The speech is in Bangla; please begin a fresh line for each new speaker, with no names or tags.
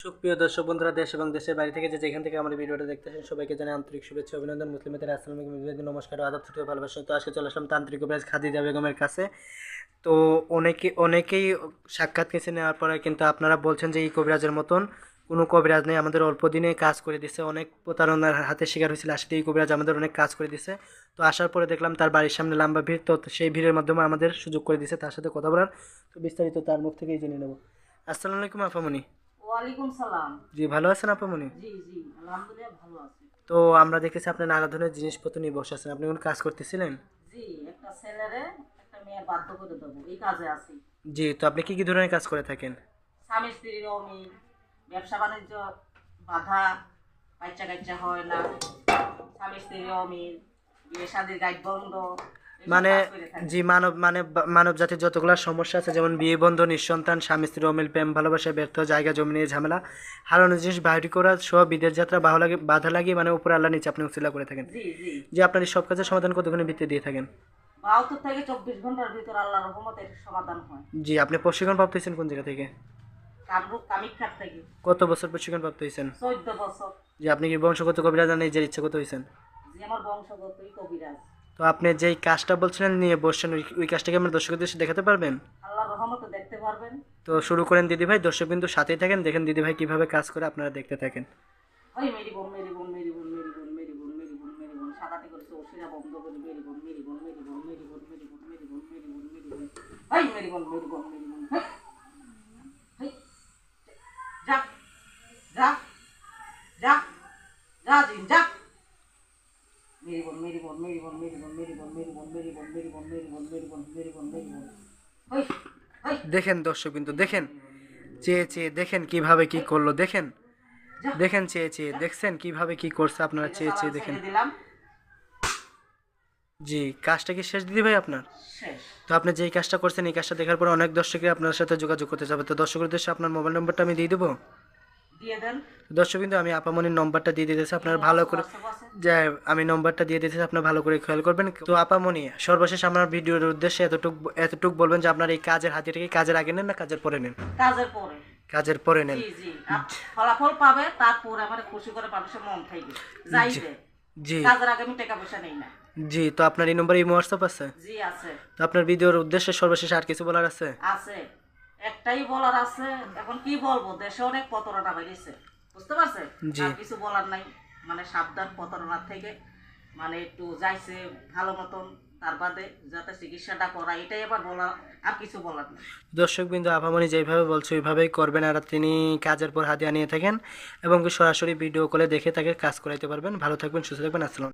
সুপ্রিয় দর্শক বন্ধুরা, দেশ এবং দেশের বাইরে থেকে যেখান থেকে আমার ভিডিওটা দেখতেছেন সবাইকে জানাই আন্তরিক শুভেচ্ছা অভিনন্দন। মুসলিমদের আসসালামু আলাইকুম, নমস্কার, আদাব, ছোট ভালোবাসা। তো আজকে চলে আসলাম তান্ত্রিক কবিরাজ খাদিজা বেগমের কাছে। তো অনেকেই সাক্ষাৎ কেসে নেওয়ার পরে কিন্তু আপনারা বলছেন যে এই কবিরাজের মতন কোনো কবিরাজ নেই, আমাদের অল্প দিনে কাজ করে দিছে, অনেক প্রতারণার হাতে শিকার হয়েছিল। আসলে এই কবিরাজ আমাদের অনেক কাজ করে দিছে। তো আসার পরে দেখলাম তার বাড়ির সামনে লম্বা ভিড়, তো সেই ভিড়ের মাধ্যমে আমাদের সুযোগ করে দিছে তার সাথে কথা বলার। তো বিস্তারিত তার মুখ থেকেই জেনে নেব। আসসালামু আলাইকুম আপামনি।
ওয়ালাইকুম সালাম।
জি, ভালো আছেন আপামনি?
জি জি, আলহামদুলিল্লাহ ভালো আছি।
তো আমরা দেখেছি আপনি নানা ধরনের জিনিসপত্র নিয়ে বসে আছেন, আপনি কোন কাজ করতেছিলেন?
জি, একটা ছেলেরে একটা মেয়ে বাধ্য করে দেবো, এই কাজে আছি।
জি, তো আপনি কি কি ধরনের কাজ করে থাকেন?
স্বামী স্ত্রীর অমিল, ব্যবসা বাণিজ্য বাধা, বাচ্চা কাচ্চা হয় না, স্বামী স্ত্রীর অমিল, বিয়ে শাদির গাইড বন্ধ, এইসব
মানে
কাজ করে থাকি।
জি, মানব জাতির যতগুলো সমস্যা আছে, যেমন বিয়ে বন্ধ, নিঃসন্তান, স্বামী স্ত্রীর অমিল, প্রেম ভালোবাসা ব্যর্থ, জায়গা জমি নিয়ে ঝামেলা, হারানো জিনিস বাহির করা সহ বিদেশ যাত্রা বাধা লাগিয়ে মানে উপর আল্লাহ নিচে আপনি উসিলা করে থাকেন।
জি জি,
যে আপনার এই সব কাজের সমাধান কতক্ষণের ভিত্তি দিয়ে থাকেন?
72 থেকে 24 ঘন্টার ভিতর আল্লাহর রহমতে এর সমাধান হয়।
জি, আপনি প্রশিক্ষণ প্রাপ্ত হয়েছেন কোন জায়গা থেকে?
কামরূপ কামিক্ষার থেকে।
কত বছর প্রশিক্ষণ প্রাপ্ত হয়েছেন?
14 বছর।
যে আপনি কি বংশগত কবিরাজ না নিজের ইচ্ছাগত হয়েছেন?
জি, আমার বংশগতই কবিরাজ।
তো আপনি যেই কাজটা বলছিলেন নিয়ে বসছেন, ওই কাজটাকে আমরা দর্শকদের দেশে দেখাতে পারবেন?
আল্লাহর রহমতে দেখতে পারবেন।
তো শুরু করেন দিদিভাই, দর্শক কিন্তু সাথেই থাকেন, দেখেন দিদিভাই কিভাবে কাজ করে, আপনারা দেখতে থাকেন।
ওই মেরি বোন মেরি বোন মেরি বোন মেরি বোন মেরি বোন মেরি বোন মেরি বোন সাদাতে করেছে ওসিরা বন্ধ করে মেরি বোন মেরি বোন মেরি বোন মেরি বোন মেরি বোন মেরি বোন মেরি বোন মেরি বোন ওই মেরি বোন মেরি বোন মেরি বোন হেই যা যা যা যা জিন যা মেরি বোন মেরি বোন মেরি বোন মেরি বোন মেরি বোন মেরি বোন মেরি বোন মেরি বোন মেরি বোন মেরি বোন মেরি বোন মেরি বোন ওই ওই
দেখেন দর্শক কিন্তু দেখেন, চেয়ে চেয়ে দেখেন কিভাবে কি করলো, দেখেন
যা
দেখেন চেয়ে চেয়ে দেখছেন কিভাবে কি করছে, আপনারা চেয়ে চেয়ে দেখেন।
ছেড়ে দিলাম
জি, কাজটা কি শেষ দিদিভাই আপনার?
শেষ
তো আপনি যেই কাজটা করছেন এই কাজটা দেখার পর অনেক দর্শকই আপনার সাথে যোগাযোগ করতে যাবে। তো দর্শকের উদ্দেশ্যে আপনার মোবাইল নম্বরটা আমি দিয়ে দেবো।
দিয়ে দেন।
দর্শক কিন্তু আমি আপামনির নম্বরটা দিয়ে দিতেছি, আপনারা ভালো করে যে আমি নম্বরটা দিয়ে দিতেছি, আপনারা ভালো করে খেয়াল করবেন। তো আপামনি, সর্বশেষ আমার ভিডিওর উদ্দেশ্যে এতটুক বলবেন যে আপনার এই কাজের হাতিয়ারটা কি কাজের আগে নেন না কাজের পরে নেন?
কাজের পরে।
কাজের পরে নেন।
জি জি, ফলাফল পাবে, তারপরে আমার খুশি করে মানুষের মন থাকবে যাইবে।
জি
কাজের আগে আমি টাকা পয়সা নেই না।
জি, তো আপনার এই নম্বরে ইমো হোয়াটসঅ্যাপ আছে?
জি আছে।
তো আপনার ভিডিওর উদ্দেশ্যে সর্বশেষ আর কিছু বলার আছে?
আছে, একটাই বলার আছে। এখন কি বলবো, দেশে অনেক প্রতারণা বেরিয়েছে, বুঝতে পারছে?
জি
আর কিছু বলার নাই, মানে সাবধান প্রতারণার থেকে, মানে একটু যাইছে ভালো মতন, তার বাদে যাতে চিকিৎসাটা করা, এটাই আবার বলা, আর কিছু বলার নেই।
দর্শক বিন্দু, আপামনি যেভাবে বলছে ওইভাবেই করবেন, আর তিনি কাজের পর হাতিয়া নিয়ে থাকেন এবং কি সরাসরি ভিডিও কলে দেখে তাকে কাজ করাইতে পারবেন। ভালো থাকবেন, সুস্থ থাকবেন, আসসালাম।